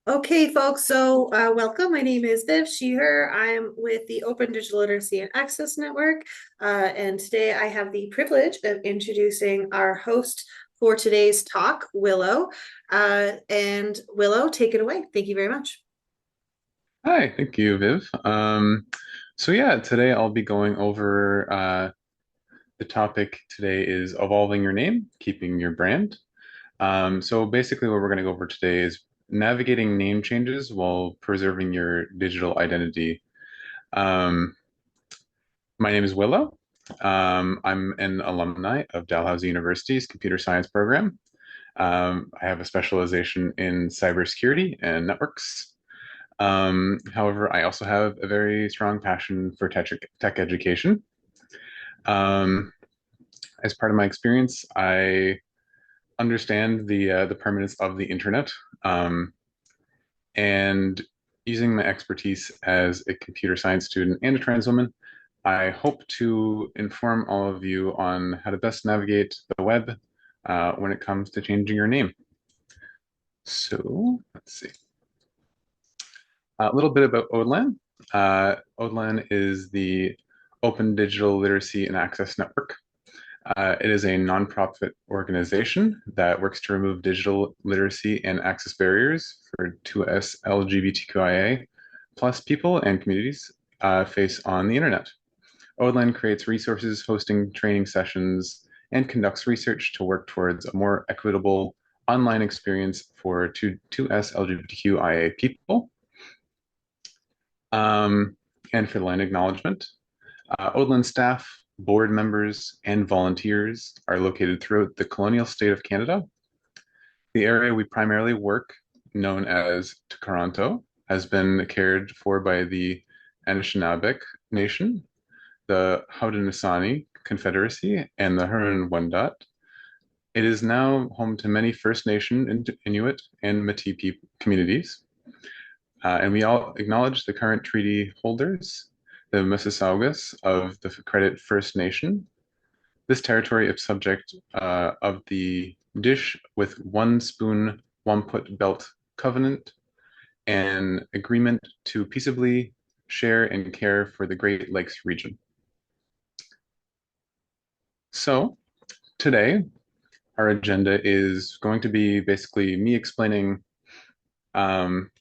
Okay, folks, so welcome. My name is Viv, she, her. I'm with the Open Digital Literacy and Access Network. And today I have the privilege of introducing our host for today's talk, Willow. And Willow, take it away. Thank you very much. Hi, thank you, Viv. So yeah, today I'll be going over the topic today is evolving your name, keeping your brand. So basically what we're going to go over today is navigating name changes while preserving your digital identity. Um, my name is Willow. I'm an alumni of Dalhousie University's computer science program. I have a specialization in cybersecurity and networks. However, I also have a very strong passion for tech education. Um, as part of my experience, I understand the permanence of the internet, and using my expertise as a computer science student and a trans woman, I hope to inform all of you on how to best navigate the web when it comes to changing your name. So let's see. A little bit about ODLAN. ODLAN is the Open Digital Literacy and Access Network. It is a nonprofit organization that works to remove digital literacy and access barriers for 2S LGBTQIA plus people and communities face on the internet. ODLAN creates resources, hosting training sessions, and conducts research to work towards a more equitable online experience for 2S LGBTQIA people. Um, and for the land acknowledgement. ODLAN staff, board members, and volunteers are located throughout the colonial state of Canada. The area we primarily work, known as Toronto, has been cared for by the Anishinaabe Nation, the Haudenosaunee Confederacy, and the Huron-Wendat. It is now home to many First Nation, Inuit, and Métis communities. And we all acknowledge the current treaty holders, the Mississaugas of the Credit First Nation. This territory is subject of the Dish with One Spoon, One Put Belt Covenant, an agreement to peaceably share and care for the Great Lakes region. So today, our agenda is going to be basically me explaining um,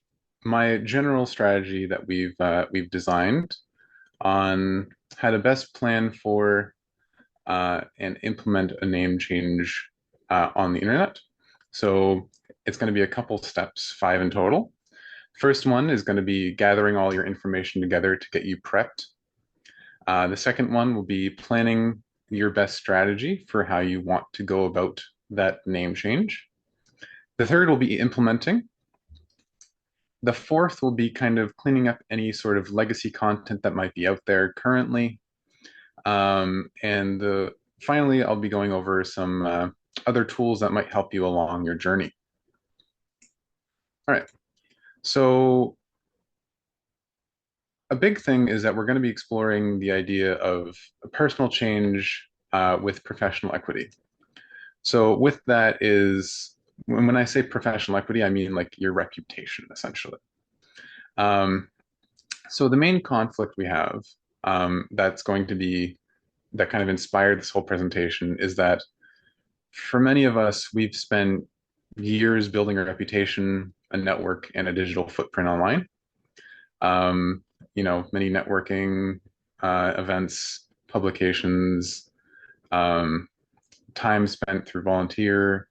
my general strategy that we've designed on how to best plan for and implement a name change on the internet. So it's going to be a couple steps, five in total. First one is going to be gathering all your information together to get you prepped. The second one will be planning your best strategy for how you want to go about that name change. The third will be implementing. The fourth will be kind of cleaning up any sort of legacy content that might be out there currently. And finally, I'll be going over some other tools that might help you along your journey. All right. So a big thing is that we're going to be exploring the idea of personal change with professional equity. So with that is when I say professional equity, I mean like your reputation, essentially. Um, so the main conflict we have that's going to be that kind of inspired this whole presentation is that for many of us, we've spent years building a reputation, a network, and a digital footprint online. Many networking events, publications, um, time spent through volunteer,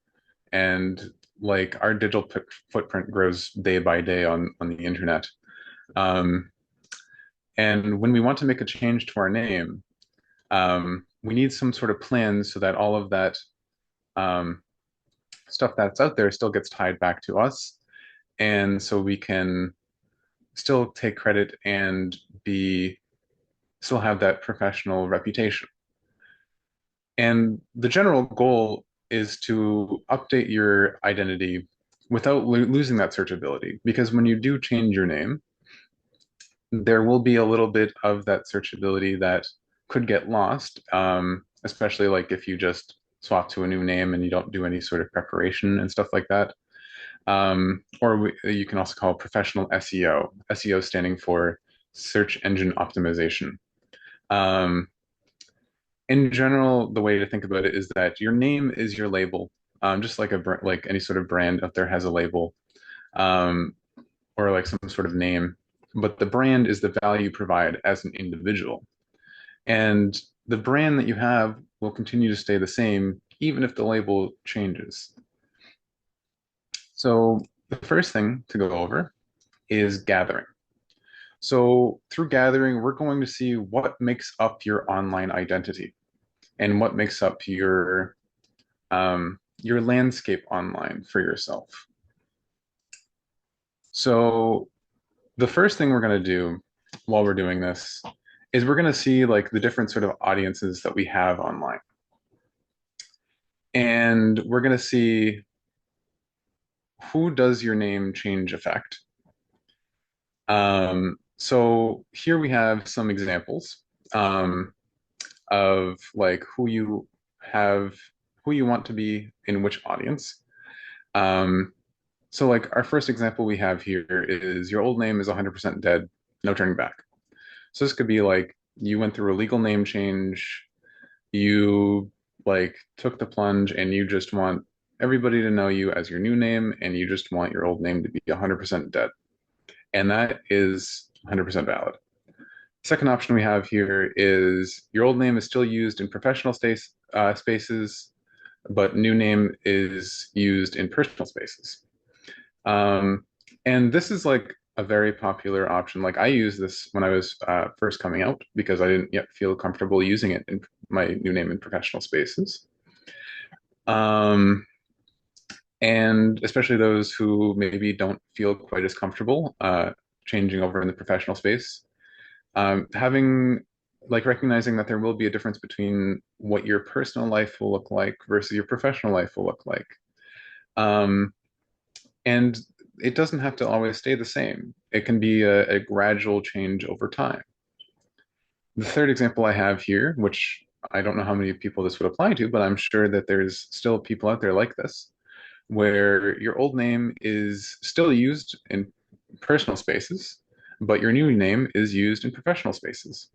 and like our digital footprint grows day by day on the internet. Um, and when we want to make a change to our name, we need some sort of plan so that all of that um, stuff that's out there still gets tied back to us. And so we can still take credit and be still have that professional reputation. And the general goal is to update your identity without losing that searchability. Because when you do change your name, there will be a little bit of that searchability that could get lost, especially like if you just swap to a new name and you don't do any sort of preparation and stuff like that. You can also call professional SEO, SEO standing for search engine optimization. Um, in general, the way to think about it is that your name is your label, just like like any sort of brand out there has a label, um, or like some sort of name. But the brand is the value you provide as an individual, and the brand that you have will continue to stay the same even if the label changes. So the first thing to go over is gathering. So through gathering, we're going to see what makes up your online identity and what makes up your landscape online for yourself. So the first thing we're going to do while we're doing this is we're going to see like the different sort of audiences that we have online. And we're going to see who does your name change affect. So here we have some examples of like have, who you want to be in which audience. Um, so like our first example we have here is your old name is 100% dead, no turning back. So this could be like you went through a legal name change, you like took the plunge and you just want everybody to know you as your new name and you just want your old name to be 100% dead. And that is 100% valid. Second option we have here is your old name is still used in professional spaces, but new name is used in personal spaces. Um, and this is like a very popular option. Like I used this when I was first coming out because I didn't yet feel comfortable using it in my new name in professional spaces. Um, and especially those who maybe don't feel quite as comfortable changing over in the professional space. Having like recognizing that there will be a difference between what your personal life will look like versus your professional life will look like. Um, and it doesn't have to always stay the same. It can be a gradual change over time. The third example I have here, which I don't know how many people this would apply to, but I'm sure that there's still people out there like this, where your old name is still used in personal spaces, but your new name is used in professional spaces.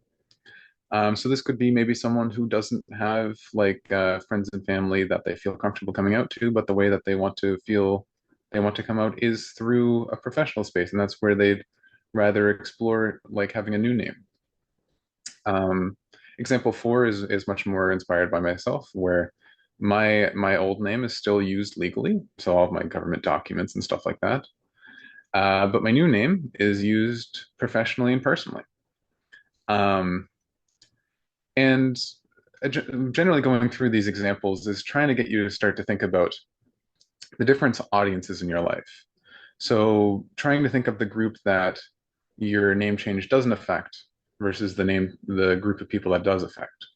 So this could be maybe someone who doesn't have like friends and family that they feel comfortable coming out to, but the way that they want to come out is through a professional space, and that's where they'd rather explore like having a new name. Um, Example four is much more inspired by myself, where my old name is still used legally, so all of my government documents and stuff like that. But my new name is used professionally and personally. Um, And generally going through these examples is trying to get you to start to think about the different audiences in your life. So trying to think of the group that your name change doesn't affect versus the group of people that does affect.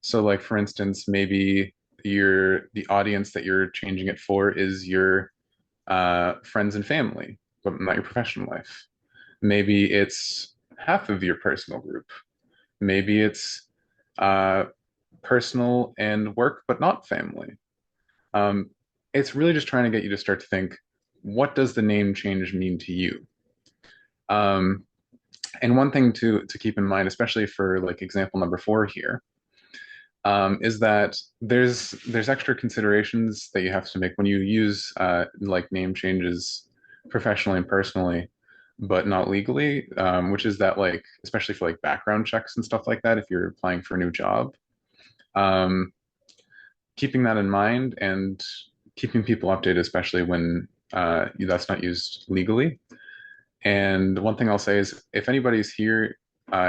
So like for instance, maybe the audience that you're changing it for is your friends and family, but not your professional life. Maybe it's half of your personal group. Maybe it's uh, personal and work, but not family. Um, it's really just trying to get you to start to think, what does the name change mean to you? Um, and one thing to keep in mind, especially for like example number four here, is that there's extra considerations that you have to make when you use like name changes professionally and personally, but not legally, which is that like especially for like background checks and stuff like that, if you're applying for a new job. Um, Keeping that in mind and keeping people updated, especially when that's not used legally. And one thing I'll say is if anybody's here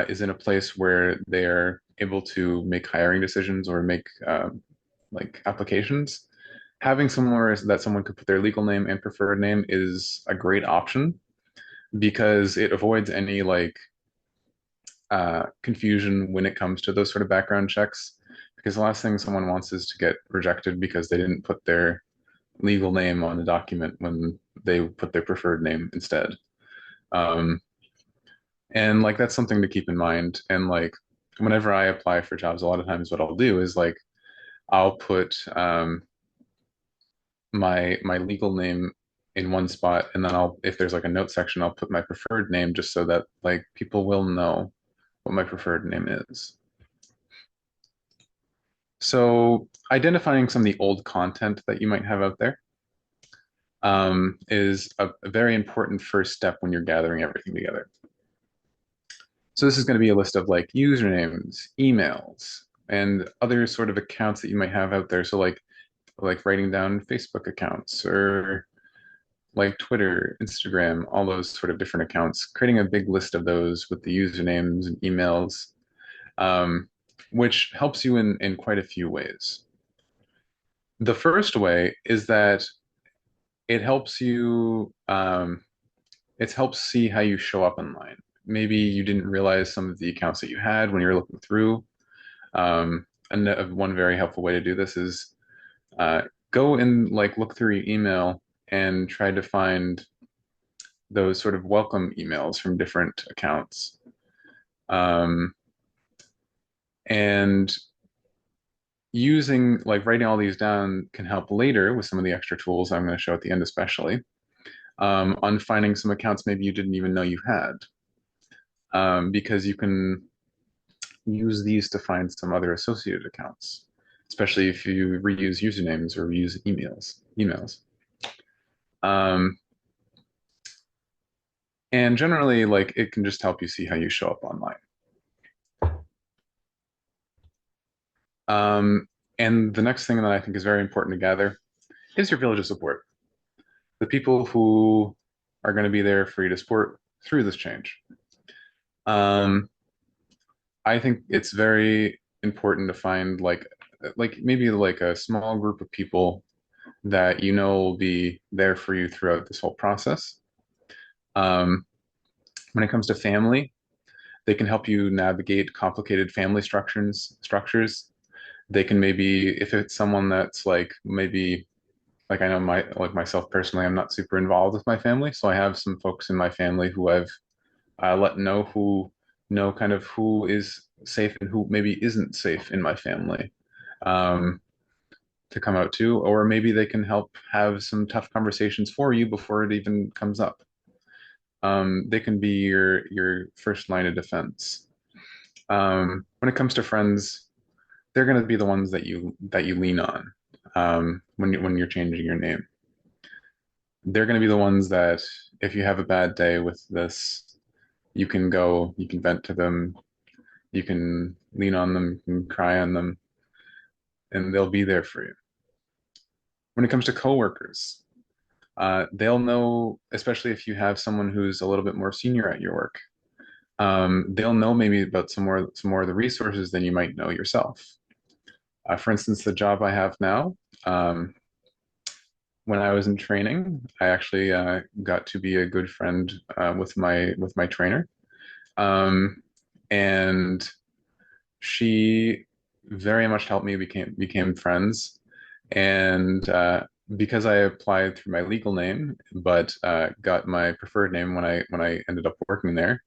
is in a place where they're able to make hiring decisions or make like applications, having somewhere that someone could put their legal name and preferred name is a great option because it avoids any like confusion when it comes to those sort of background checks. Because the last thing someone wants is to get rejected because they didn't put their legal name on the document when they put their preferred name instead. Um, and like that's something to keep in mind. And like whenever I apply for jobs, a lot of times what I'll do is like I'll put my legal name in one spot, and then if there's like a note section, I'll put my preferred name just so that like people will know what my preferred name is. So identifying some of the old content that you might have out there is a very important first step when you're gathering everything together. So this is going to be a list of like usernames, emails, and other sort of accounts that you might have out there. So like writing down Facebook accounts or like Twitter, Instagram, all those sort of different accounts, creating a big list of those with the usernames and emails, um, which helps you in quite a few ways. The first way is that it helps you it helps see how you show up online. Maybe you didn't realize some of the accounts that you had when you were looking through. And one very helpful way to do this is uh, go and like look through your email and try to find those sort of welcome emails from different accounts. Um, and using like writing all these down can help later with some of the extra tools I'm going to show at the end, especially on finding some accounts maybe you didn't even know you had, because you can use these to find some other associated accounts, especially if you reuse usernames or reuse emails. Um, and generally, like it can just help you see how you show up online. Um, and the next thing that I think is very important to gather is your village of support, the people who are going to be there for you to support through this change. Um, I think it's very important to find like maybe like a small group of people that you know will be there for you throughout this whole process. Um, when it comes to family, they can help you navigate complicated family structures. They can maybe, if it's someone that's like maybe like I know like myself personally, I'm not super involved with my family, so I have some folks in my family who I've let know kind of who is safe and who maybe isn't safe in my family. Um, to come out to, or maybe they can help have some tough conversations for you before it even comes up. They can be your first line of defense. When it comes to friends, they're going to be the ones that you lean on when you're changing your name. They're going to be the ones that if you have a bad day with this, you can vent to them, you can lean on them, you can cry on them, and they'll be there for you. When it comes to coworkers, they'll know, especially if you have someone who's a little bit more senior at your work. They'll know maybe about some more of the resources than you might know yourself. For instance, the job I have now, when I was in training, I actually got to be a good friend with my trainer, um, and she very much helped me became friends, and because I applied through my legal name, but got my preferred name when I ended up working there,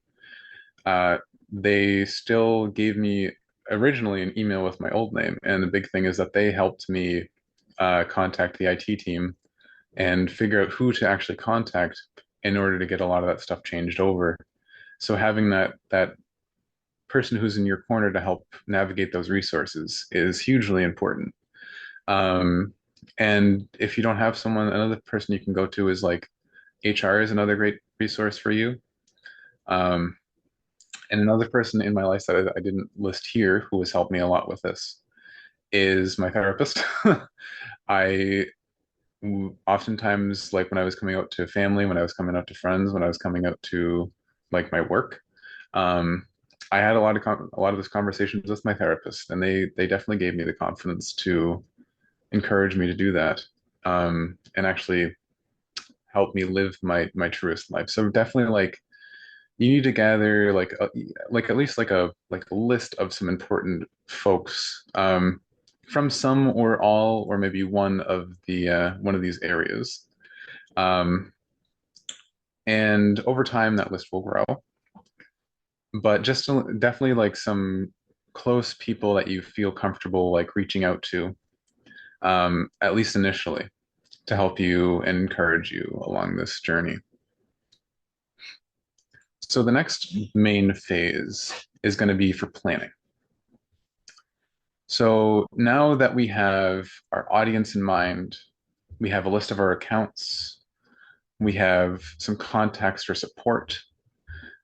uh, they still gave me originally an email with my old name. And the big thing is that they helped me contact the IT team and figure out who to actually contact in order to get a lot of that stuff changed over. So having that person who's in your corner to help navigate those resources is hugely important. Um, and if you don't have someone, another person you can go to is like HR is another great resource for you. Um, and another person in my life that I didn't list here who has helped me a lot with this is my therapist. I oftentimes, like when I was coming out to family, when I was coming out to friends, when I was coming out to like my work, um, I had a lot of those conversations with my therapist, and they definitely gave me the confidence to encourage me to do that, and actually help me live my truest life. So definitely like you need to gather like at least like a list of some important folks from some or all or maybe one of these areas. Um, and over time that list will grow. But definitely like some close people that you feel comfortable like reaching out to, at least initially, to help you and encourage you along this journey. So the next main phase is going to be for planning. So now that we have our audience in mind, we have a list of our accounts, we have some context or support.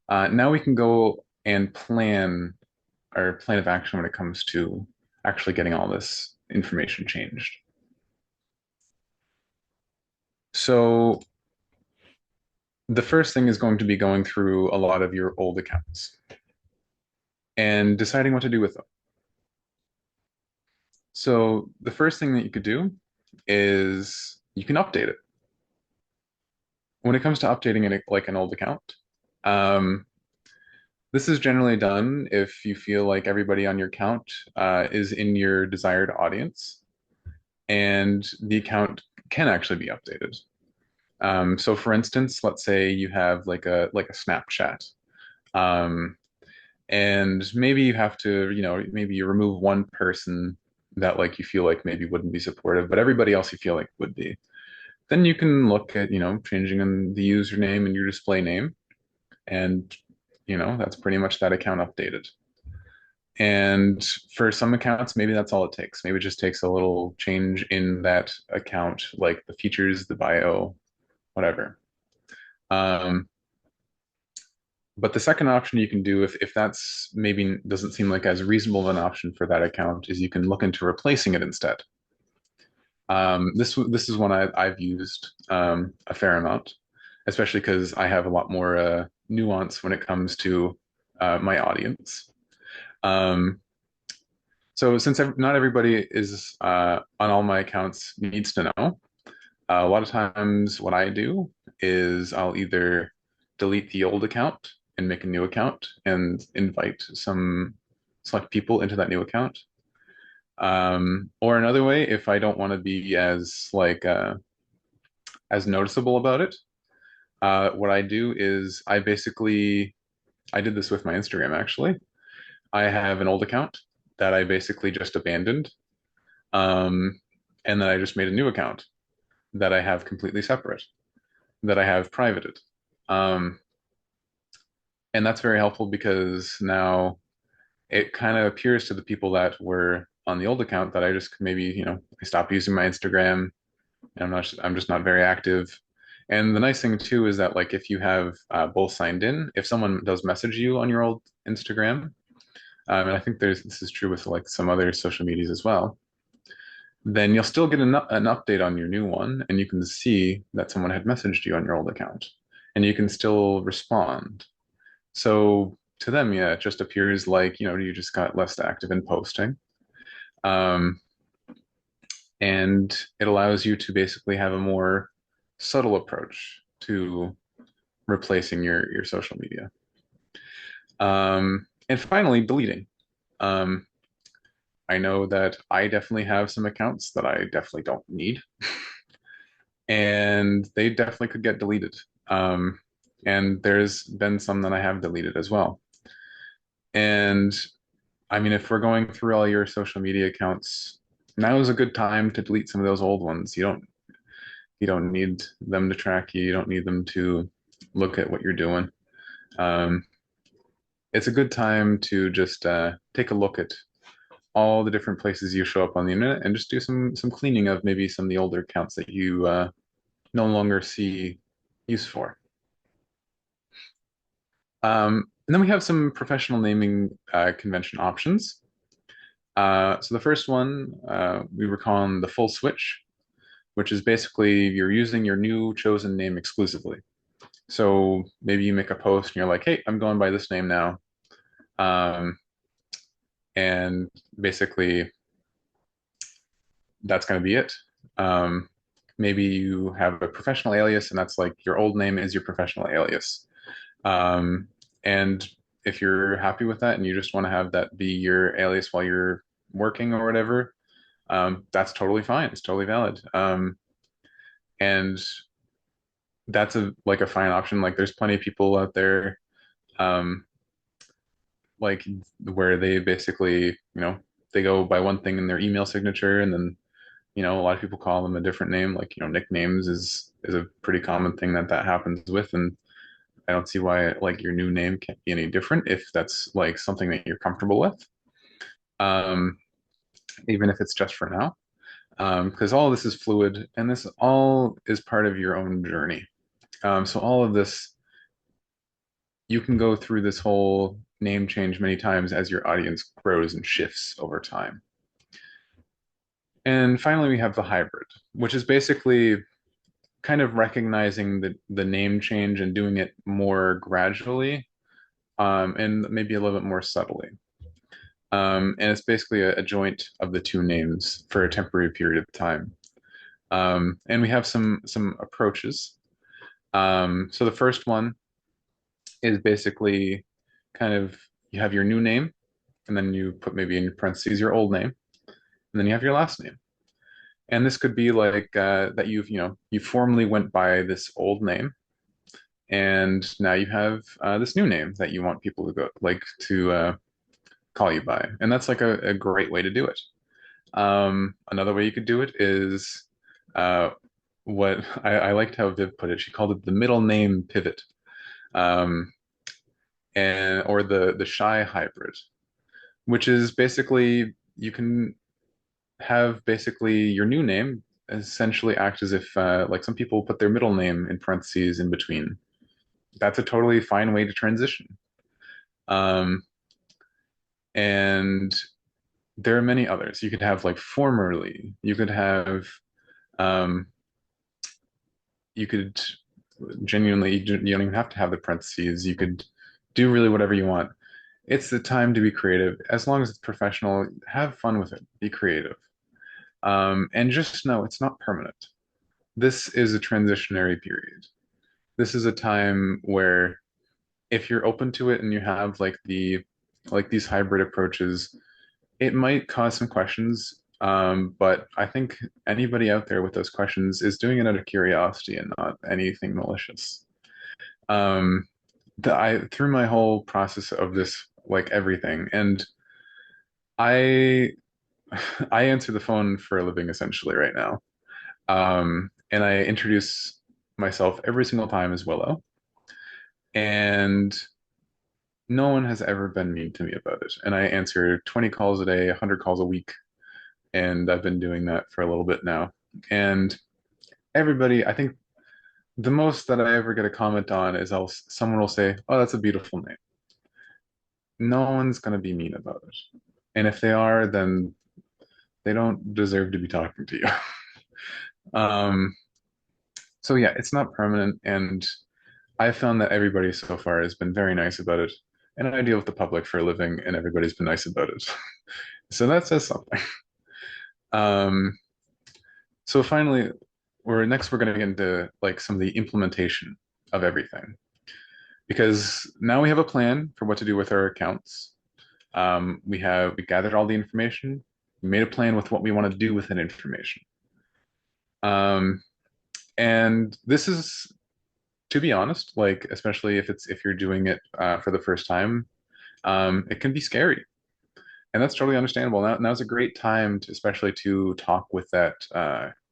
Now we can go and plan our plan of action when it comes to actually getting all this information changed. So the first thing is going to be going through a lot of your old accounts and deciding what to do with them. So the first thing that you could do is you can update it. When it comes to updating it like an old account, um, this is generally done if you feel like everybody on your account is in your desired audience and the account can actually be updated. So for instance, let's say you have like a Snapchat. Um, and maybe you have to, maybe you remove one person that like you feel like maybe wouldn't be supportive, but everybody else you feel like would be. Then you can look at, changing in the username and your display name, and that's pretty much that account updated. And for some accounts, maybe that's all it takes. Maybe it just takes a little change in that account, like the features, the bio, whatever. Um, but the second option you can do, if that's maybe doesn't seem like as reasonable of an option for that account, is you can look into replacing it instead. This is one I've used a fair amount, especially because I have a lot more nuance when it comes to my audience. Um, so since not everybody is on all my accounts needs to know, a lot of times what I do is I'll either delete the old account and make a new account and invite some select people into that new account. Or another way, if I don't want to be as noticeable about it, what I do is I did this with my Instagram actually. I have an old account that I basically just abandoned, um, and then I just made a new account that I have completely separate, that I have privated. Um, and that's very helpful because now it kind of appears to the people that were on the old account that I just maybe, I stopped using my Instagram and I'm just not very active. And the nice thing too is that like if you have both signed in, if someone does message you on your old Instagram, and I think this is true with like some other social medias as well, then you'll still get an update on your new one, and you can see that someone had messaged you on your old account, and you can still respond. So to them, yeah, it just appears like, you just got less active in posting. Um, and it allows you to basically have a more subtle approach to replacing your social media. And finally, deleting. Um, I know that I definitely have some accounts that I definitely don't need, and they definitely could get deleted. Um, and there's been some that I have deleted as well. And I mean, if we're going through all your social media accounts, now is a good time to delete some of those old ones. You don't need them to track you. You don't need them to look at what you're doing. Um, it's a good time to just take a look at all the different places you show up on the internet and just do some cleaning of maybe some of the older accounts that you no longer see use for. And then we have some professional naming convention options. So the first one we were calling the full switch, which is basically you're using your new chosen name exclusively. So maybe you make a post and you're like, hey, I'm going by this name now. Um, and basically that's going to be it. Um, maybe you have a professional alias and that's like your old name is your professional alias. And if you're happy with that and you just want to have that be your alias while you're working or whatever, that's totally fine. It's totally valid. And that's a fine option. Like there's plenty of people out there, um, like where they basically, they go by one thing in their email signature and then a lot of people call them a different name. Like, nicknames is a pretty common thing that happens with, and I don't see why like your new name can't be any different if that's like something that you're comfortable with. Um, Even if it's just for now. Because all of this is fluid and this all is part of your own journey. So all of this, you can go through this whole name change many times as your audience grows and shifts over time. And finally, we have the hybrid, which is basically kind of recognizing the name change and doing it more gradually, and maybe a little bit more subtly. And it's basically a joint of the two names for a temporary period of time. And we have some approaches. So the first one is basically kind of you have your new name, and then you put maybe in parentheses your old name, and then you have your last name. And this could be like that you formally went by this old name, and now you have this new name that you want people to go like to call you by, and that's like a great way to do it. Another way you could do it is uh, what I liked how Viv put it. She called it the middle name pivot, um, and or the shy hybrid, which is basically you can have basically your new name essentially act as if like some people put their middle name in parentheses in between. That's a totally fine way to transition. Um, and there are many others. You could have like formerly. You could have um, you could genuinely you don't even have to have the parentheses. You could do really whatever you want. It's the time to be creative. As long as it's professional, have fun with it. Be creative. And just know it's not permanent. This is a transitionary period. This is a time where if you're open to it and you have like these hybrid approaches, it might cause some questions. But I think anybody out there with those questions is doing it out of curiosity and not anything malicious. Um, I through my whole process of this, like everything, and I I answer the phone for a living essentially right now. And I introduce myself every single time as Willow, and no one has ever been mean to me about it. And I answer 20 calls a day, 100 calls a week, and I've been doing that for a little bit now. And everybody, I think the most that I ever get a comment on is someone will say, "Oh, that's a beautiful name." No one's gonna be mean about it. And if they are, then they don't deserve to be talking to you. Um, so yeah, it's not permanent, and I found that everybody so far has been very nice about it. And I deal with the public for a living, and everybody's been nice about it. So that says something. Um, so finally, we're going to get into like some of the implementation of everything because now we have a plan for what to do with our accounts. We gathered all the information, we made a plan with what we want to do with that information. Um, and this is, to be honest, like especially if you're doing it for the first time, it can be scary, and that's totally understandable. Now's a great time to, especially to talk with that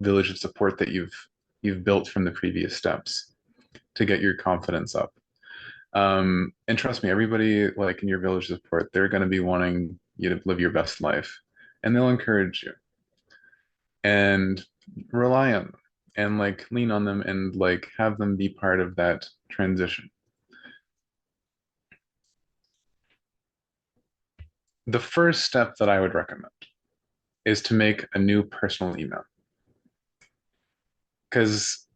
village of support that you've built from the previous steps to get your confidence up. And trust me, everybody like in your village of support, they're going to be wanting you to live your best life, and they'll encourage you and rely on them and like lean on them and like have them be part of that transition. The first step that I would recommend is to make a new personal email because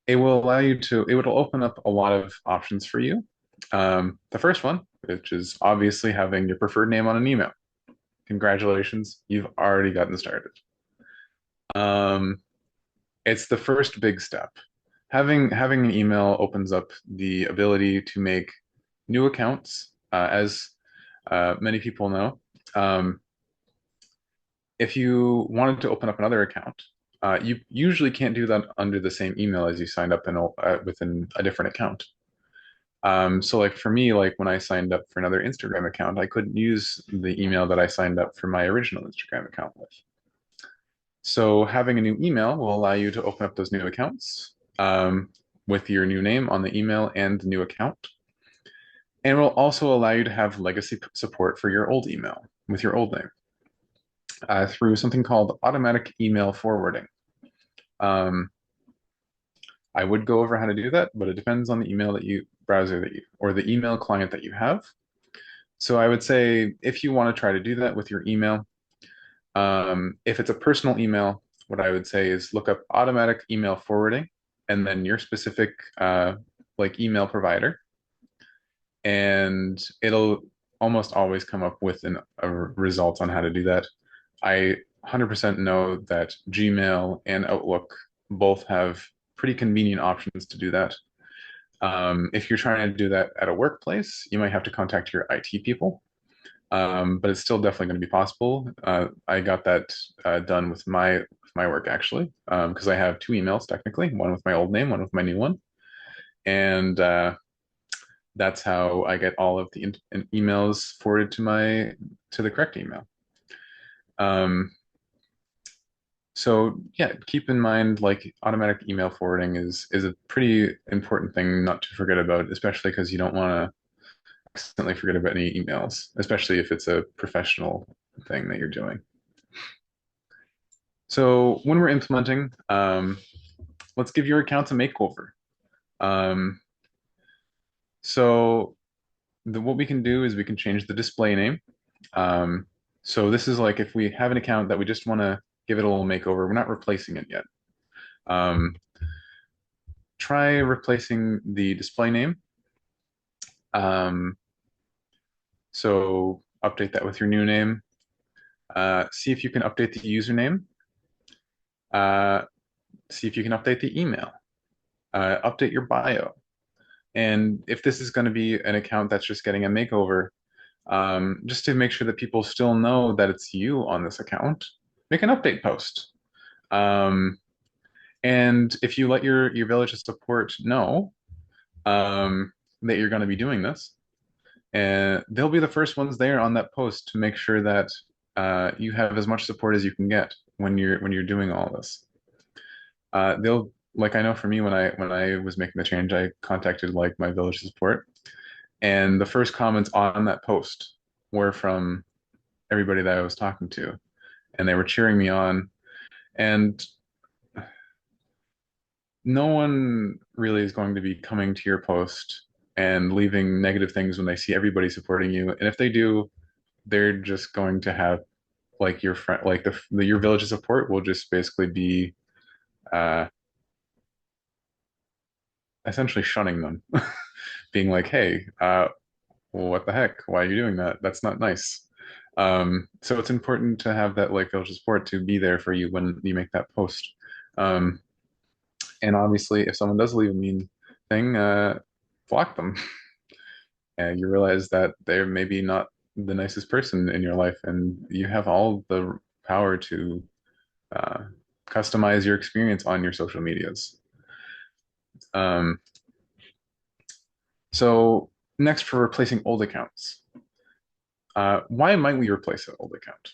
it will open up a lot of options for you. The first one, which is obviously having your preferred name on an email. Congratulations, you've already gotten started. Um, it's the first big step. Having an email opens up the ability to make new accounts, as many people know. Um, if you wanted to open up another account, you usually can't do that under the same email as you signed up in within a different account. So like for me, like when I signed up for another Instagram account, I couldn't use the email that I signed up for my original Instagram account with. So having a new email will allow you to open up those new accounts with your new name on the email and the new account. And will also allow you to have legacy support for your old email with your old name through something called automatic email forwarding. Um, I would go over how to do that, but it depends on the email that you browser that you or the email client that you have. So I would say if you want to try to do that with your email, if it's a personal email, what I would say is look up automatic email forwarding and then your specific like email provider, and it'll almost always come up with a result on how to do that. I 100% know that Gmail and Outlook both have pretty convenient options to do that. If you're trying to do that at a workplace, you might have to contact your IT people, but it's still definitely going to be possible. I got that done with my work actually, because I have two emails technically, one with my old name, one with my new one, and that's how I get all of the emails forwarded to the correct email. Um, so yeah, keep in mind like automatic email forwarding is a pretty important thing not to forget about, especially because you don't want to accidentally forget about any emails, especially if it's a professional thing that you're doing. So when we're implementing, let's give your accounts a makeover. Um, so what we can do is we can change the display name. Um, so this is like if we have an account that we just want to give it a little makeover, we're not replacing it yet. Um, try replacing the display name. Um, so update that with your new name. See if you can update the username. Uh, see if you can update the email. Update your bio. And if this is going to be an account that's just getting a makeover, just to make sure that people still know that it's you on this account, make an update post. Um, and if you let your village of support know that you're going to be doing this, and they'll be the first ones there on that post to make sure that you have as much support as you can get when you're doing all this. They'll like I know for me when I was making the change, I contacted like my village support, and the first comments on that post were from everybody that I was talking to, and they were cheering me on. And no one really is going to be coming to your post and leaving negative things when they see everybody supporting you. And if they do, they're just going to have like your friend, like your village of support will just basically be uh, essentially shunning them, being like, "Hey, well, what the heck? Why are you doing that? That's not nice." So it's important to have that like village of support to be there for you when you make that post. Um, and obviously, if someone does leave a mean thing, block them. And you realize that they're maybe not the nicest person in your life, and you have all the power to uh, customize your experience on your social medias. Um, so next, for replacing old accounts, why might we replace an old account?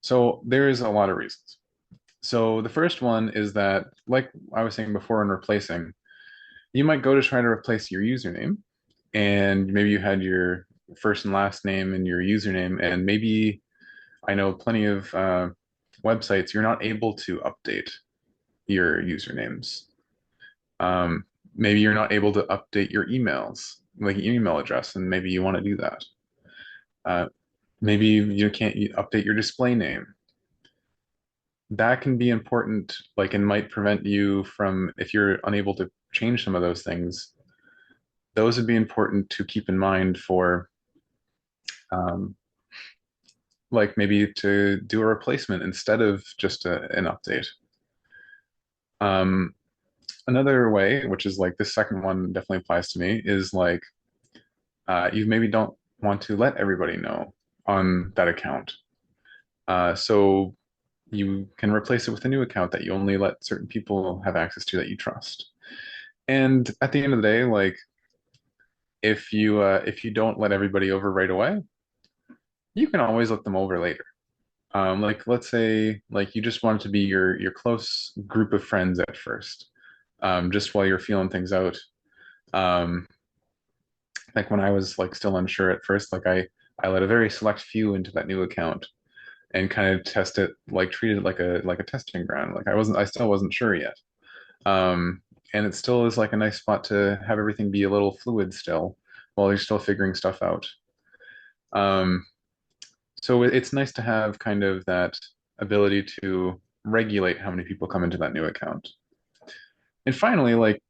So there is a lot of reasons. So the first one is that, like I was saying before in replacing, you might go to try to replace your username, and maybe you had your first and last name and your username, and maybe I know plenty of websites you're not able to update your usernames. Um, maybe you're not able to update your emails, like your email address, and maybe you want to do that. Uh, maybe you can't update your display name. That can be important, like, and might prevent you from, if you're unable to change some of those things, those would be important to keep in mind for, um, like, maybe to do a replacement instead of just an update. Um, Another way, which is like this second one definitely applies to me, is like you maybe don't want to let everybody know on that account. So you can replace it with a new account that you only let certain people have access to that you trust. And at the end of the day, like if you don't let everybody over right away, you can always let them over later. Like let's say like you just want it to be your close group of friends at first, just while you're feeling things out. Um, like when I was like still unsure at first, like I let a very select few into that new account and kind of test it, like treated it like a testing ground. Like I still wasn't sure yet. Um, and it still is like a nice spot to have everything be a little fluid still while you're still figuring stuff out. Um, so it's nice to have kind of that ability to regulate how many people come into that new account. And finally, like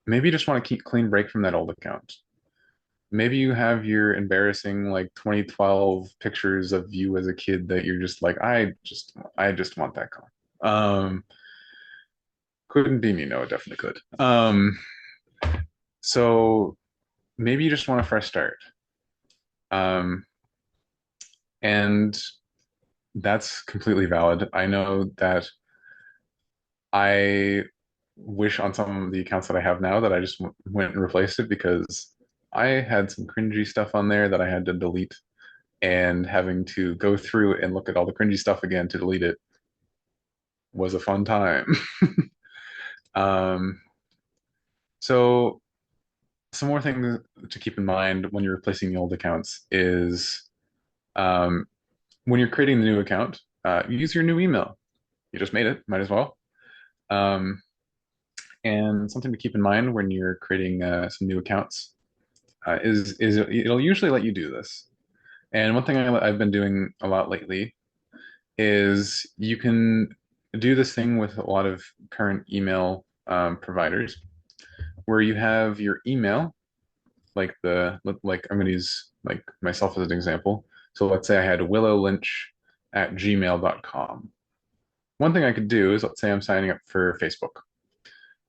maybe you just want to keep clean break from that old account. Maybe you have your embarrassing like 2012 pictures of you as a kid that you're just like, I just want that gone. Couldn't be me. No, it definitely could. So maybe you just want a fresh start. Um, and that's completely valid. I know that I wish on some of the accounts that I have now that I just went and replaced it because I had some cringy stuff on there that I had to delete, and having to go through and look at all the cringy stuff again to delete it was a fun time. Um, so some more things to keep in mind when you're replacing the old accounts is um, when you're creating the new account, use your new email. You just made it, might as well. Um, and something to keep in mind when you're creating some new accounts is it'll usually let you do this. And one thing I've been doing a lot lately is you can do this thing with a lot of current email providers where you have your email, like I'm going to use like myself as an example. So let's say I had Willow Lynch at gmail.com. One thing I could do is let's say I'm signing up for Facebook.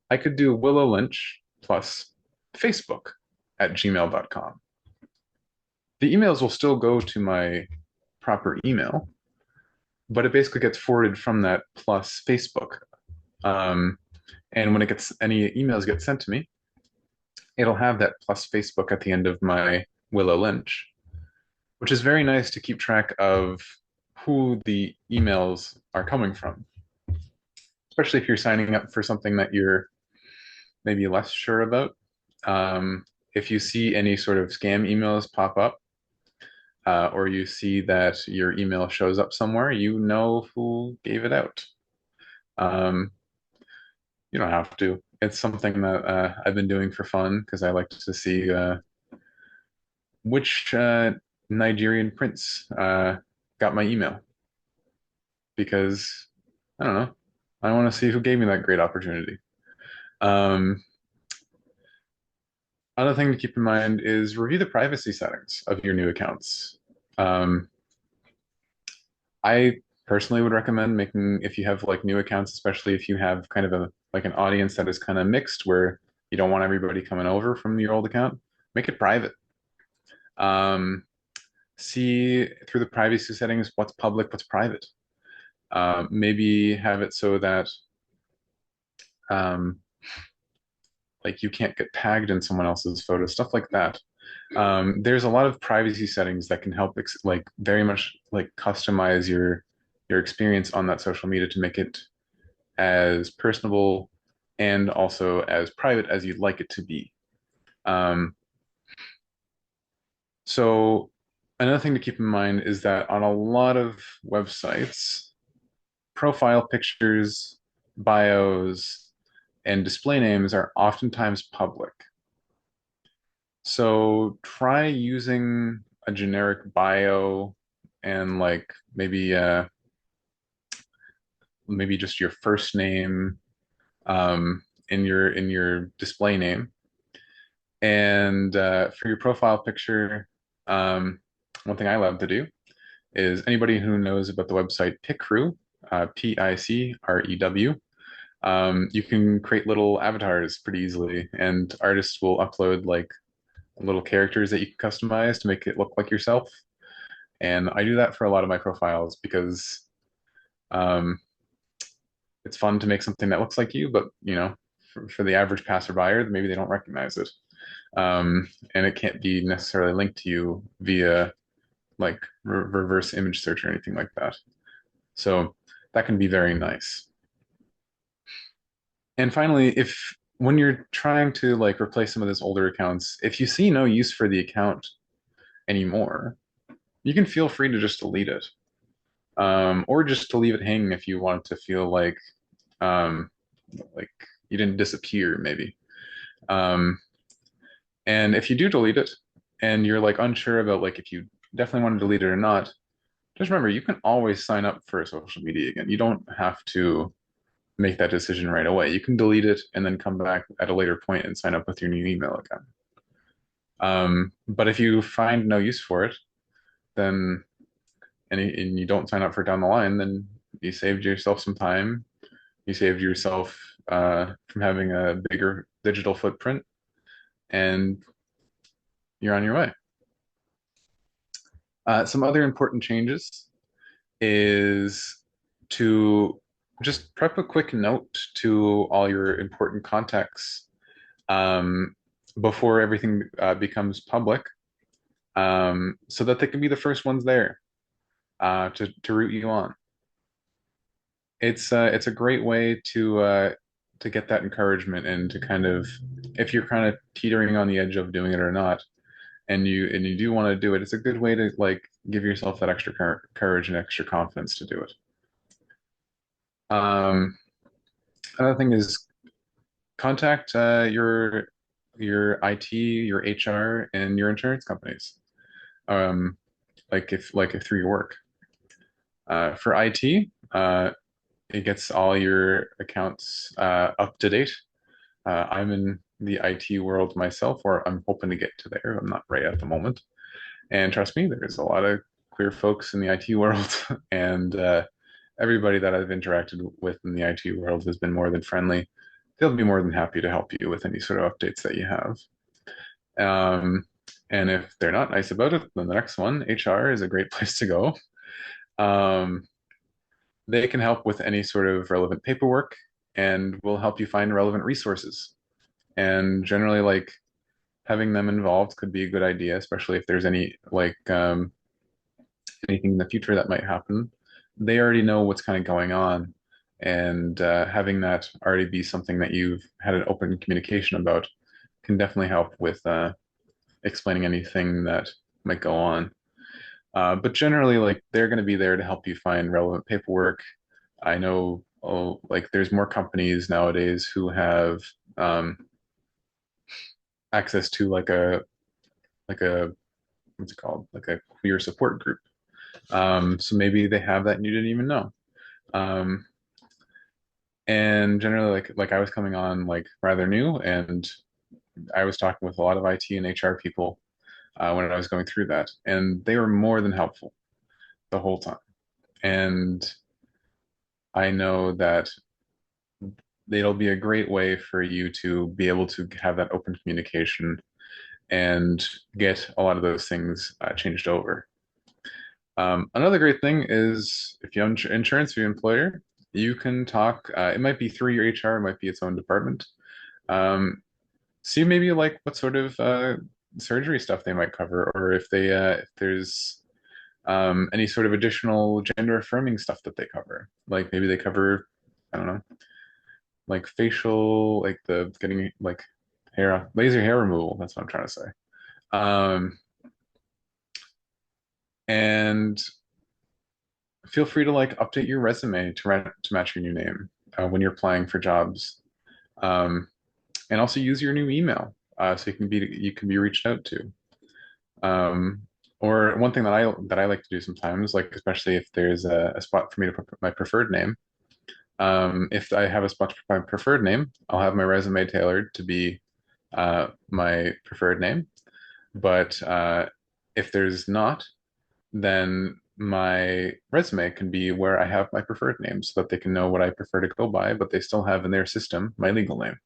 I could do Willow Lynch plus Facebook at gmail.com. The emails will still go to my proper email, but it basically gets forwarded from that plus Facebook. Um, and when it gets any emails get sent to me, it'll have that plus Facebook at the end of my Willow Lynch, which is very nice to keep track of who the emails are coming from, especially if you're signing up for something that you're maybe less sure about. Um, if you see any sort of scam emails pop up, or you see that your email shows up somewhere, you know who gave it out. Um, you don't have to. It's something that I've been doing for fun because I like to see which Nigerian prince got my email because I don't know. I want to see who gave me that great opportunity. Um, Another thing to keep in mind is review the privacy settings of your new accounts. Um, I personally would recommend making, if you have like new accounts, especially if you have kind of a like an audience that is kind of mixed where you don't want everybody coming over from your old account, make it private. Um, See through the privacy settings what's public, what's private. Maybe have it so that um, like you can't get tagged in someone else's photo, stuff like that. There's a lot of privacy settings that can help like very much like customize your experience on that social media to make it as personable and also as private as you'd like it to be. Um, so another thing to keep in mind is that on a lot of websites, profile pictures, bios, and display names are oftentimes public. So try using a generic bio and like maybe just your first name in your display name. And for your profile picture, one thing I love to do is anybody who knows about the website Picrew, Picrew, you can create little avatars pretty easily, and artists will upload like little characters that you can customize to make it look like yourself. And I do that for a lot of my profiles because um, it's fun to make something that looks like you, but you know, for the average passerby, maybe they don't recognize it. And it can't be necessarily linked to you via like reverse image search or anything like that. So that can be very nice. And finally, if when you're trying to like replace some of those older accounts, if you see no use for the account anymore, you can feel free to just delete it. Or just to leave it hanging if you want to feel um, like you didn't disappear, maybe. Um, and if you do delete it and you're like unsure about like if you definitely want to delete it or not, just remember you can always sign up for social media again. You don't have to make that decision right away. You can delete it and then come back at a later point and sign up with your new email again. But if you find no use for it, then and you don't sign up for it down the line, then you saved yourself some time. You saved yourself from having a bigger digital footprint, and you're on your way. Some other important changes is to just prep a quick note to all your important contacts um, before everything becomes public, so that they can be the first ones there to root you on. It's a great way to get that encouragement and to kind of if you're kind of teetering on the edge of doing it or not, and you do want to do it, it's a good way to like give yourself that extra courage and extra confidence to do it. Um, Another thing is contact your IT, your HR, and your insurance companies. Um, like if through your work. For IT, it gets all your accounts up to date. I'm in the IT world myself, or I'm hoping to get to there. I'm not right at the moment. And trust me, there's a lot of queer folks in the IT world, and everybody that I've interacted with in the IT world has been more than friendly. They'll be more than happy to help you with any sort of updates that you have. Um, and if they're not nice about it, then the next one, HR, is a great place to go. Um, they can help with any sort of relevant paperwork and will help you find relevant resources. And generally, like having them involved could be a good idea, especially if there's any anything in the future that might happen. They already know what's kind of going on, and having that already be something that you've had an open communication about can definitely help with explaining anything that might go on. But generally, like they're going to be there to help you find relevant paperwork. I know, oh, like there's more companies nowadays who have um, access to like a what's it called, like a queer support group. So maybe they have that and you didn't even know. Um, and generally, like I was coming on like rather new, and I was talking with a lot of IT and HR people when I was going through that, and they were more than helpful the whole time. And I know that it'll be a great way for you to be able to have that open communication and get a lot of those things changed over. Another great thing is if you have insurance for your employer, you can talk. It might be through your HR, it might be its own department. Um, See maybe like what sort of surgery stuff they might cover, or if there's any sort of additional gender affirming stuff that they cover. Like maybe they cover, I don't know, like facial, like the getting like laser hair removal. That's what I'm trying to say. Um, and feel free to like update your resume to match your new name when you're applying for jobs. Um, and also use your new email so you can be reached out to. Um, or one thing that I like to do sometimes, like especially if there's a spot for me to put my preferred name. If I have a spot for my preferred name, I'll have my resume tailored to be my preferred name. But if there's not, then my resume can be where I have my preferred name so that they can know what I prefer to go by, but they still have in their system my legal name.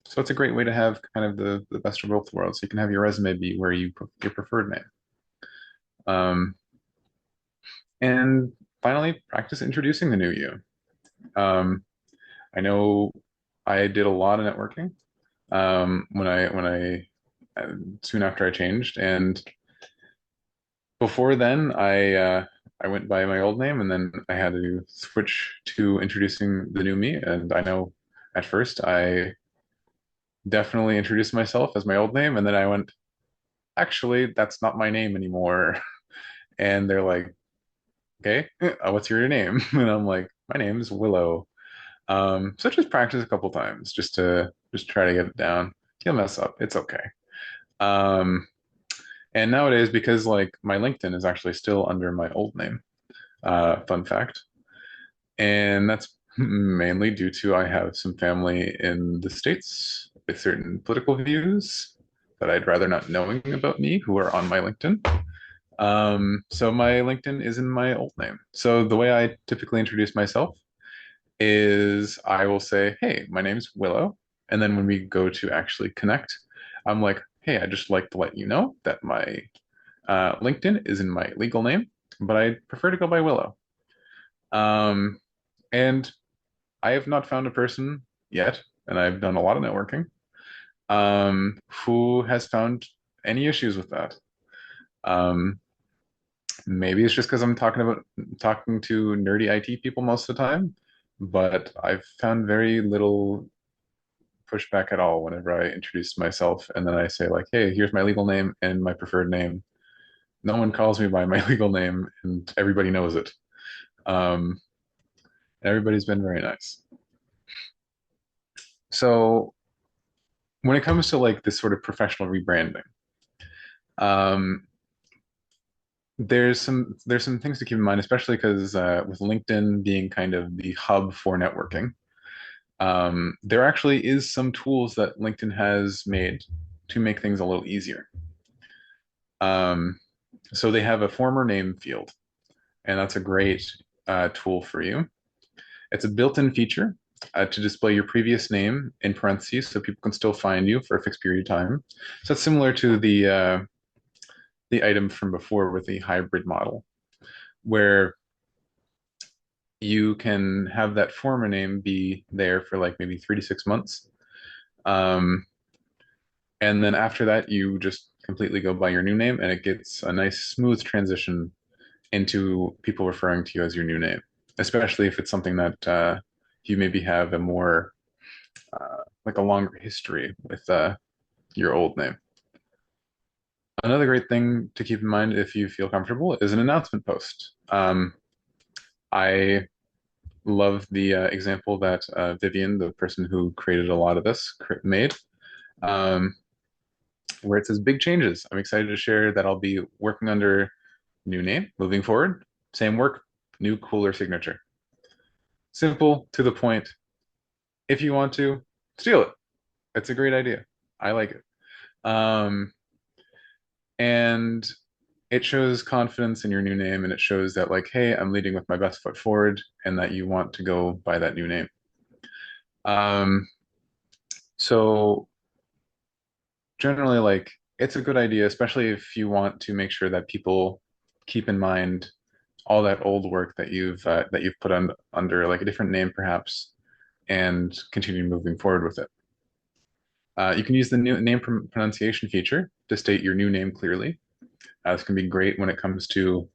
So it's a great way to have kind of the best of both worlds. So you can have your resume be where your preferred name. Um, and finally, practice introducing the new you. Um, I know I did a lot of networking when I soon after I changed, and before then, I went by my old name, and then I had to switch to introducing the new me. And I know at first I definitely introduced myself as my old name, and then I went, actually, that's not my name anymore. And they're like, okay, what's your name? And I'm like, my name is Willow. So just practice a couple times just try to get it down. You'll mess up. It's okay. Um, and nowadays, because like my LinkedIn is actually still under my old name, fun fact, and that's mainly due to I have some family in the States with certain political views that I'd rather not knowing about me who are on my LinkedIn. So my LinkedIn is in my old name. So the way I typically introduce myself is I will say, hey, my name's Willow. And then when we go to actually connect, I'm like, hey, I just like to let you know that my LinkedIn is in my legal name, but I prefer to go by Willow. Um, and I have not found a person yet, and I've done a lot of networking, who has found any issues with that. Um, Maybe it's just because I'm talking to nerdy IT people most of the time, but I've found very little pushback at all whenever I introduce myself and then I say like, "Hey, here's my legal name and my preferred name." No one calls me by my legal name, and everybody knows it. Um, Everybody's been very nice. So when it comes to like this sort of professional rebranding, um, there's some things to keep in mind, especially because with LinkedIn being kind of the hub for networking. There actually is some tools that LinkedIn has made to make things a little easier. Um, so they have a former name field, and that's a great tool for you. It's a built-in feature to display your previous name in parentheses, so people can still find you for a fixed period of time. So it's similar to the item from before with the hybrid model, where you can have that former name be there for like maybe 3 to 6 months. Um, And then after that, you just completely go by your new name, and it gets a nice smooth transition into people referring to you as your new name, especially if it's something that you maybe have a more like a longer history with your old name. Another great thing to keep in mind if you feel comfortable is an announcement post. I love the example that Vivian, the person who created a lot of this, made. Um, where it says big changes. I'm excited to share that I'll be working under new name moving forward. Same work, new cooler signature. Simple, to the point. If you want to, steal it. It's a great idea. I like it. Um, and it shows confidence in your new name, and it shows that like, hey, I'm leading with my best foot forward, and that you want to go by that new name. Um, so generally, like, it's a good idea, especially if you want to make sure that people keep in mind all that old work that you've put on under like a different name perhaps, and continue moving forward with it. You can use the new name pronunciation feature to state your new name clearly. This can be great when it comes to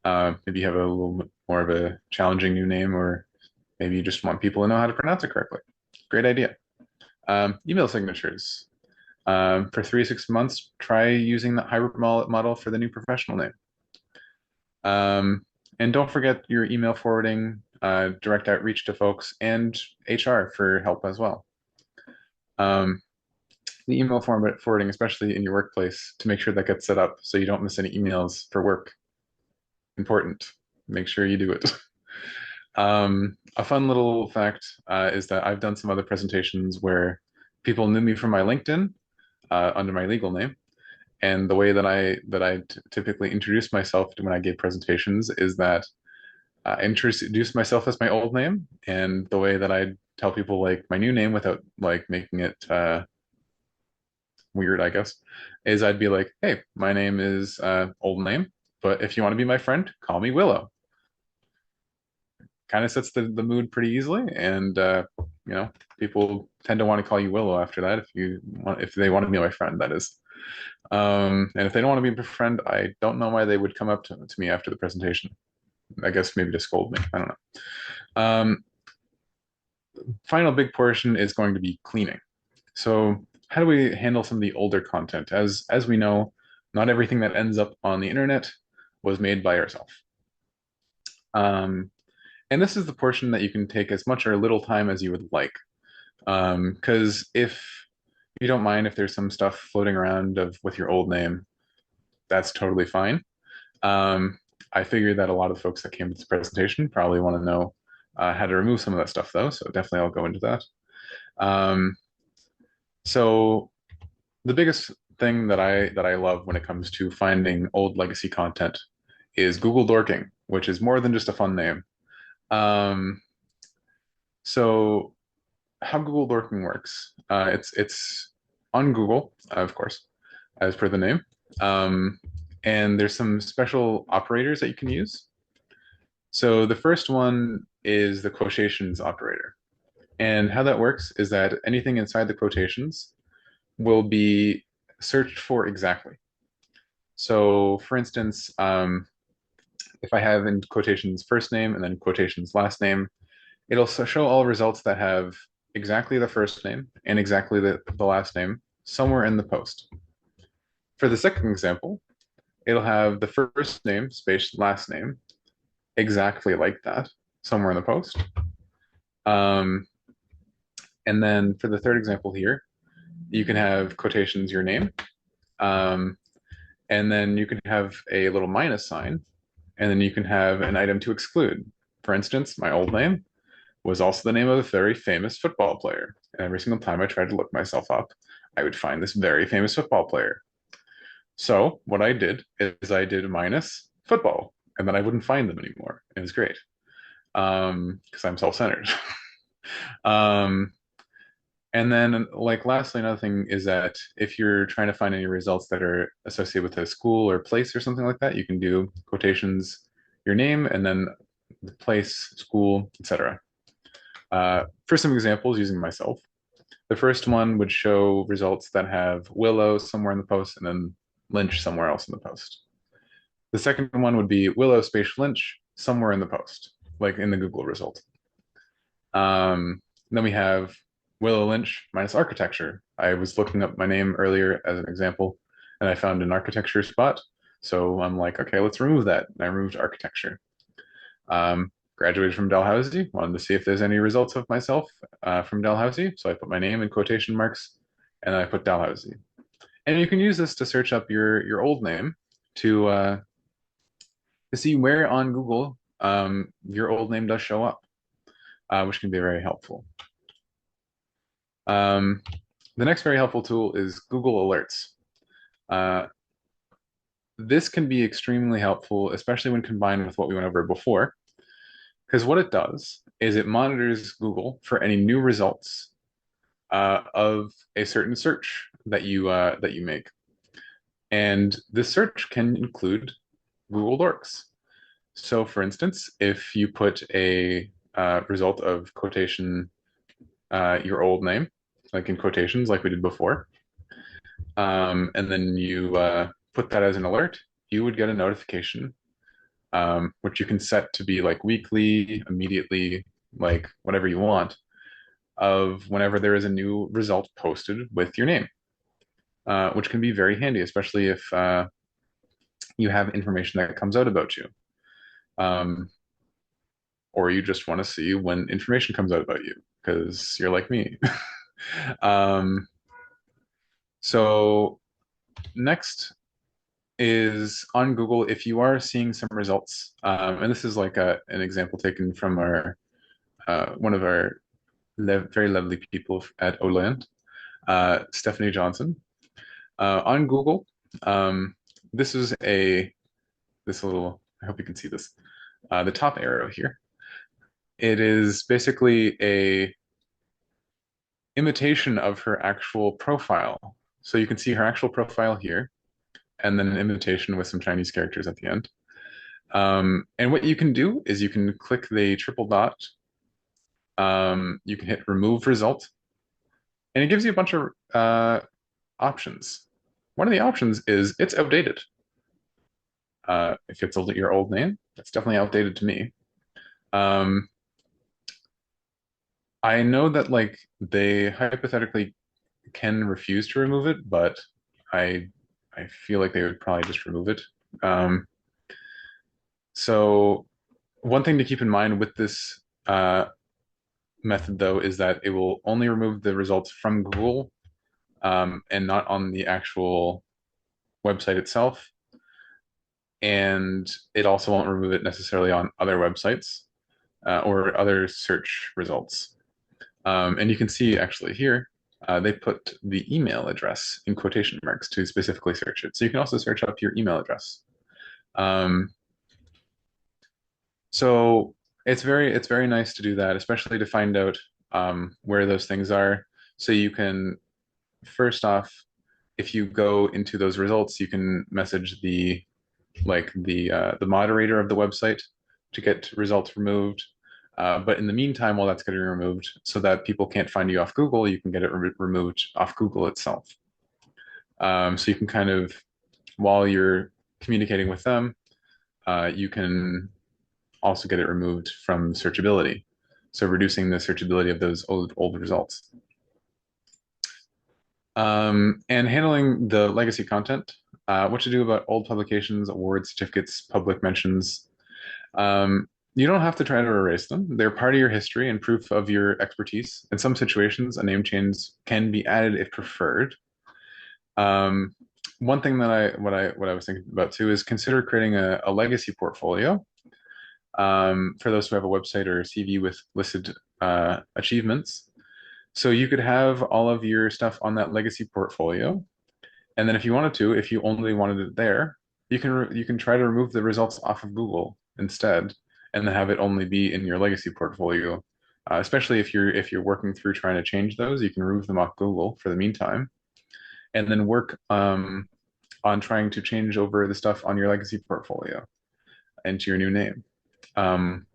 maybe you have a little bit more of a challenging new name, or maybe you just want people to know how to pronounce it correctly. Great idea. Email signatures. For 3 to 6 months, try using the hybrid model for the new professional name. And don't forget your email forwarding, direct outreach to folks, and HR for help as well. The email forwarding, especially in your workplace, to make sure that gets set up so you don't miss any emails for work. Important. Make sure you do it. A fun little fact is that I've done some other presentations where people knew me from my LinkedIn under my legal name. And the way that I typically introduce myself when I give presentations is that introduce myself as my old name, and the way that I tell people like my new name without like making it weird, I guess, is I'd be like, "Hey, my name is old name, but if you want to be my friend, call me Willow." Kind of sets the mood pretty easily, and people tend to want to call you Willow after that if they want to be my friend, that is. And if they don't want to be a friend, I don't know why they would come up to me after the presentation. I guess maybe to scold me. I don't know. Final big portion is going to be cleaning. So how do we handle some of the older content? As we know, not everything that ends up on the internet was made by ourselves. Um, and this is the portion that you can take as much or little time as you would like. Because if you don't mind if there's some stuff floating around with your old name, that's totally fine. Um, I figured that a lot of the folks that came to this presentation probably want to know how to remove some of that stuff, though. So definitely I'll go into that. Um, so the biggest thing that I love when it comes to finding old legacy content is Google Dorking, which is more than just a fun name. Um, so how Google Dorking works, it's on Google, of course, as per the name. Um, and there's some special operators that you can use. So the first one is the quotations operator. And how that works is that anything inside the quotations will be searched for exactly. So for instance, if I have in quotations first name and then quotations last name, it'll show all results that have exactly the first name and exactly the last name somewhere in the post. For the second example, it'll have the first name space last name exactly like that somewhere in the post. Um, and then for the third example here, you can have quotations your name, um, and then you can have a little minus sign, and then you can have an item to exclude. For instance, my old name was also the name of a very famous football player. And every single time I tried to look myself up, I would find this very famous football player. So what I did is I did minus football, and then I wouldn't find them anymore. It was great because I'm self-centered. um, and then, like, lastly, another thing is that if you're trying to find any results that are associated with a school or place or something like that, you can do quotations, your name, and then the place, school, etc. For some examples using myself, the first one would show results that have Willow somewhere in the post and then Lynch somewhere else in the post. The second one would be Willow space Lynch somewhere in the post, like in the Google result. Then we have Willow Lynch minus architecture. I was looking up my name earlier as an example, and I found an architecture spot. So I'm like, okay, let's remove that. And I removed architecture. Graduated from Dalhousie, wanted to see if there's any results of myself from Dalhousie. So I put my name in quotation marks and I put Dalhousie. And you can use this to search up your old name to see where on Google your old name does show up, which can be very helpful. Um, the next very helpful tool is Google Alerts. Uh, this can be extremely helpful, especially when combined with what we went over before, because what it does is it monitors Google for any new results of a certain search that you make, and this search can include Google Dorks. So, for instance, if you put a result of quotation your old name, like in quotations, like we did before, and then you put that as an alert, you would get a notification, which you can set to be like weekly, immediately, like whatever you want, of whenever there is a new result posted with your name, which can be very handy, especially if you have information that comes out about you. Um, or you just want to see when information comes out about you because you're like me. um, so next is on Google, if you are seeing some results, and this is like an example taken from our one of our very lovely people at ODLAN, Stephanie Johnson. On Google, um, this is this little, I hope you can see this, the top arrow here. It is basically a imitation of her actual profile. So you can see her actual profile here, and then an imitation with some Chinese characters at the end. And what you can do is you can click the triple dot. You can hit remove result, and it gives you a bunch of options. One of the options is it's outdated. If it's your old name, It's definitely outdated to me. Um, I know that like they hypothetically can refuse to remove it, but I I feel like they would probably just remove it. Um, so one thing to keep in mind with this method though is that it will only remove the results from Google and not on the actual website itself. And it also won't remove it necessarily on other websites or other search results. And you can see actually here, they put the email address in quotation marks to specifically search it. So you can also search up your email address. Um, so it's very nice to do that, especially to find out where those things are. So you can first off, if you go into those results, you can message the moderator of the website to get results removed. But in the meantime, while that's getting removed, so that people can't find you off Google, you can get it removed off Google itself. So you can kind of, while you're communicating with them, you can also get it removed from searchability. So reducing the searchability of those old results. And handling the legacy content, what to do about old publications, awards, certificates, public mentions. You don't have to try to erase them. They're part of your history and proof of your expertise. In some situations, a name change can be added if preferred. Um, one thing that what I was thinking about too is consider creating a legacy portfolio for those who have a website or a CV with listed achievements. So you could have all of your stuff on that legacy portfolio, and then if you wanted to, if you only wanted it there, you can try to remove the results off of Google instead, and then have it only be in your legacy portfolio. Especially if you're working through trying to change those, you can remove them off Google for the meantime, and then work on trying to change over the stuff on your legacy portfolio into your new name. Um,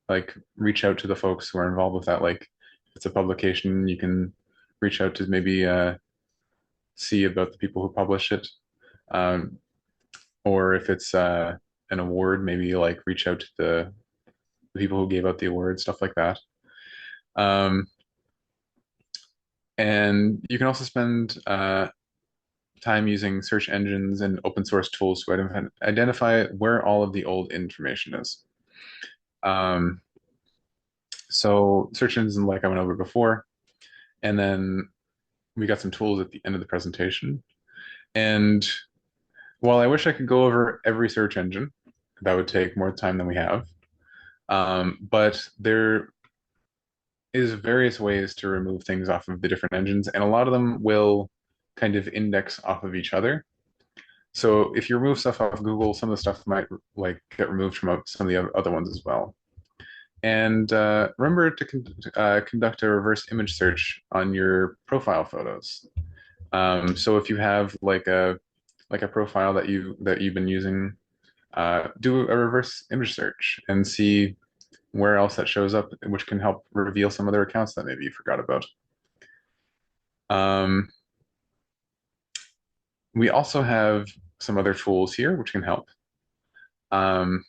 like reach out to the folks who are involved with that. Like if it's a publication, you can reach out to maybe see about the people who publish it. Um, or if it's an award, maybe like reach out to the people who gave out the award, stuff like that. Um, and you can also spend time using search engines and open source tools to identify where all of the old information is. Um, so search engines like I went over before, and then we got some tools at the end of the presentation. And while I wish I could go over every search engine, that would take more time than we have. But there is various ways to remove things off of the different engines, and a lot of them will kind of index off of each other. So if you remove stuff off of Google, some of the stuff might like get removed from some of the other ones as well. And remember to conduct a reverse image search on your profile photos. So if you have like a profile that you've been using, do a reverse image search and see where else that shows up, which can help reveal some other accounts that maybe you forgot about. Um, we also have some other tools here which can help. Um,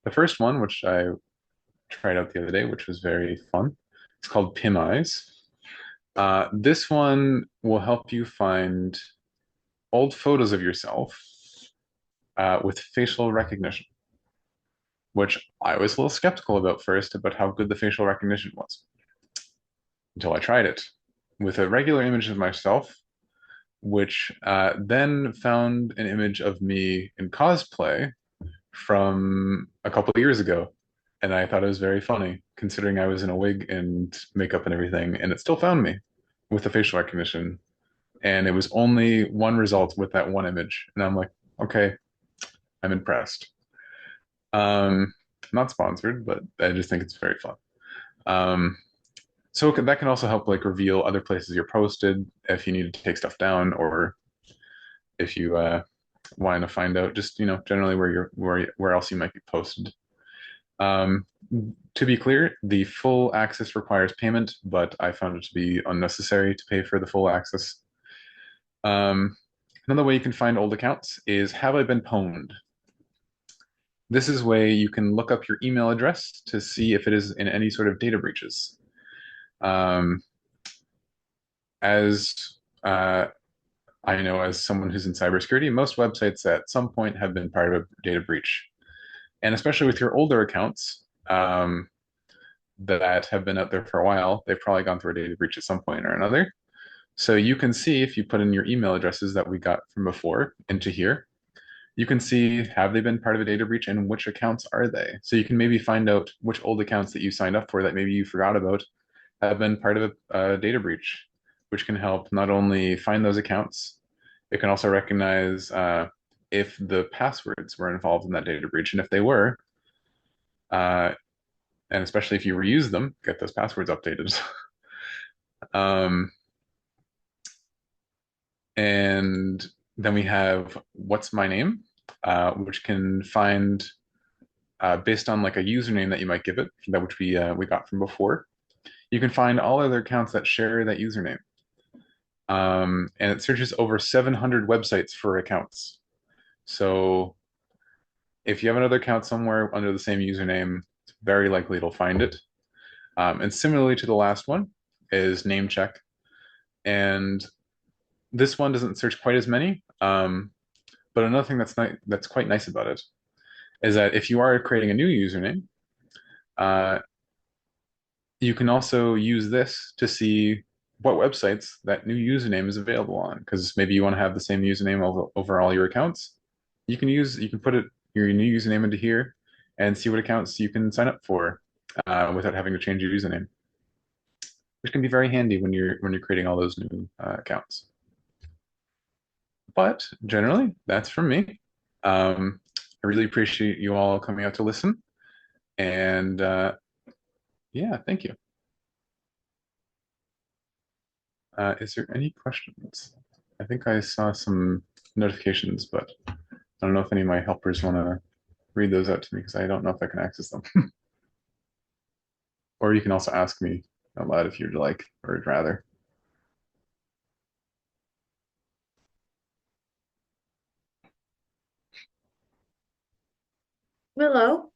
the first one, which I tried out the other day, which was very fun, it's called PimEyes. This one will help you find old photos of yourself with facial recognition, which I was a little skeptical about first about how good the facial recognition was until I tried it with a regular image of myself, which then found an image of me in cosplay from a couple of years ago. And I thought it was very funny, considering I was in a wig and makeup and everything, and it still found me with the facial recognition. And it was only one result with that one image. And I'm like, okay, I'm impressed. Not sponsored, but I just think it's very fun. Um, so that can also help like reveal other places you're posted if you need to take stuff down or if you want to find out just generally where else you might be posted. Um, to be clear, the full access requires payment, but I found it to be unnecessary to pay for the full access. Um, Another way you can find old accounts is have I been pwned? This is way you can look up your email address to see if it is in any sort of data breaches. Um, as I know, as someone who's in cybersecurity, most websites at some point have been part of a data breach. And especially with your older accounts that have been out there for a while, they've probably gone through a data breach at some point or another. So you can see if you put in your email addresses that we got from before into here, you can see have they been part of a data breach and which accounts are they. So you can maybe find out which old accounts that you signed up for that maybe you forgot about have been part of a data breach, which can help not only find those accounts, it can also recognize if the passwords were involved in that data breach. And if they were, uh, and especially if you reuse them, get those passwords updated. um, and then we have what's my name, which can find based on like a username that you might give it, that which we got from before. You can find all other accounts that share that username. And it searches over 700 websites for accounts. So if you have another account somewhere under the same username, it's very likely it'll find it. And similarly to the last one is name check. And this one doesn't search quite as many. But another thing that's quite nice about it is that if you are creating a new username, uh, you can also use this to see what websites that new username is available on. Because maybe you want to have the same username over all your accounts. You can put your new username into here and see what accounts you can sign up for without having to change your username, which can be very handy when you're creating all those new accounts. But generally, that's from me. I really appreciate you all coming out to listen. And yeah, thank you. Is there any questions? I think I saw some notifications, but I don't know if any of my helpers want to read those out to me because I don't know if I can access them. Or you can also ask me out loud if you'd like or would rather. Willow,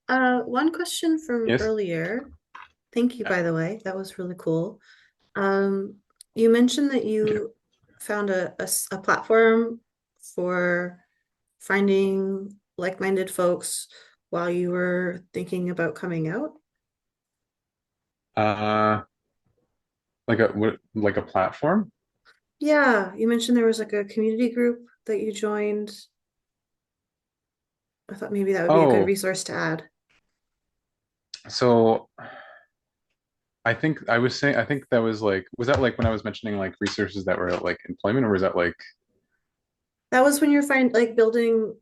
one question from Yes. earlier. Thank you, Yeah. by the way. That was really cool. Um, you mentioned that Thank you. you found a platform for finding like-minded folks while you were thinking about coming out. Uh, like a platform? Yeah, you mentioned there was like a community group that you joined. I thought maybe that would be a good Oh, resource to add. so I think I was saying I think that was that like when I was mentioning like resources that were like employment or was that like That was when you're building,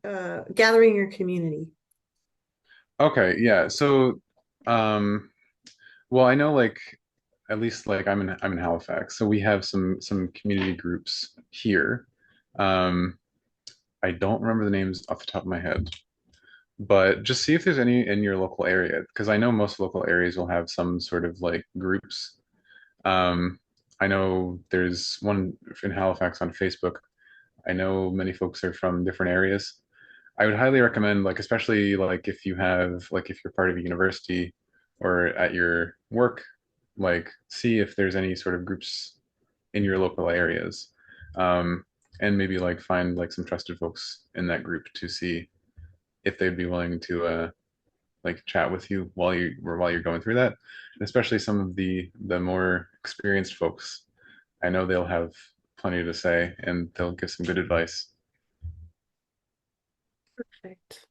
gathering your community. okay, yeah. So um well I know like at least like I'm in Halifax, so we have some community groups here. Um I don't remember the names off the top of my head, but just see if there's any in your local area because I know most local areas will have some sort of like groups. I know there's one in Halifax on Facebook. I know many folks are from different areas. I would highly recommend, like, especially like if you have, like, if you're part of a university or at your work, like, see if there's any sort of groups in your local areas. Um, and maybe like find like some trusted folks in that group to see if they'd be willing to like chat with you while you're going through that. Especially some of the more experienced folks. I know they'll have plenty to say and they'll give some good advice. Perfect.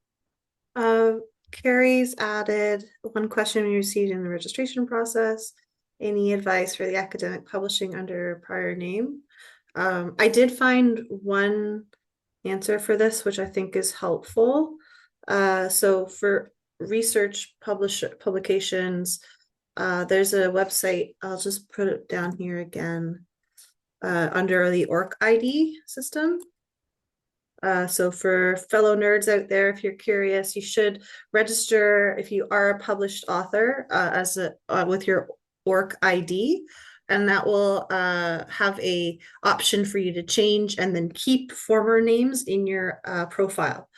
Uh, Carrie's added one question we received in the registration process. Any advice for the academic publishing under prior name? I did find one answer for this, which I think is helpful. So for research publications, there's a website. I'll just put it down here again, under the ORC ID system. So for fellow nerds out there, if you're curious, you should register if you are a published author as a with your ORC ID, and that will have a option for you to change and then keep former names in your profile.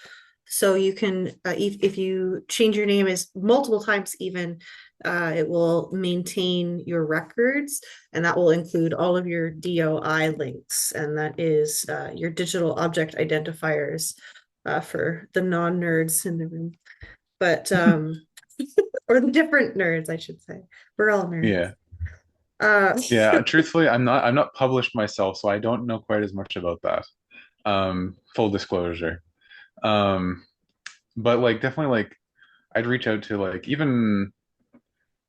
So you can, if you change your name as multiple times, even it will maintain your records, and that will include all of your DOI links, and that is your digital object identifiers for the non-nerds in the room. But or the different nerds, I should say. We're all nerds. Yeah. Uh, Yeah, truthfully, I'm not published myself, so I don't know quite as much about that. Full disclosure. Um, but like definitely like I'd reach out to like even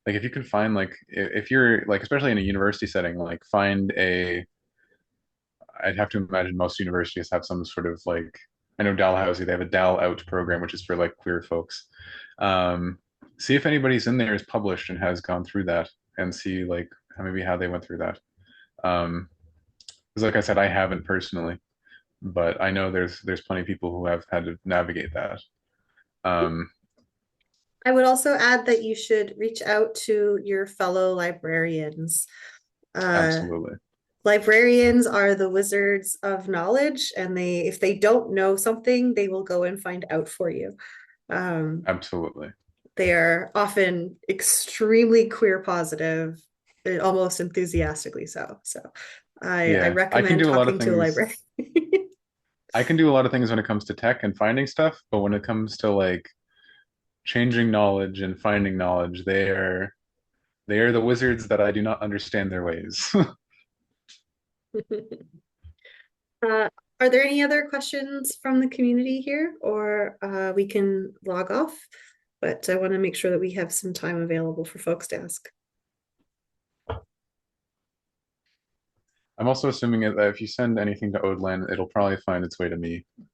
like if you can find like if you're like especially in a university setting, like find a I'd have to imagine most universities have some sort of like I know Dalhousie, they have a Dal Out program, which is for like queer folks. Um, See if anybody's in there is published and has gone through that and see like maybe how they went through that. Because like I said, I haven't personally, but I know there's plenty of people who have had to navigate that. Um, I would also add that you should reach out to your fellow librarians. Uh, Absolutely. Librarians are the wizards of knowledge, and if they don't know something, they will go and find out for you. Um, Absolutely. they are often extremely queer positive, almost enthusiastically so. So I Yeah. recommend talking to a librarian. I can do a lot of things when it comes to tech and finding stuff, but when it comes to like changing knowledge and finding knowledge, they are the wizards that I do not understand their ways. Uh, are there any other questions from the community here, or we can log off? But I want to make sure that we have some time available for folks to ask. I'm also assuming that if you send anything to ODLAN, it'll probably find its way to me.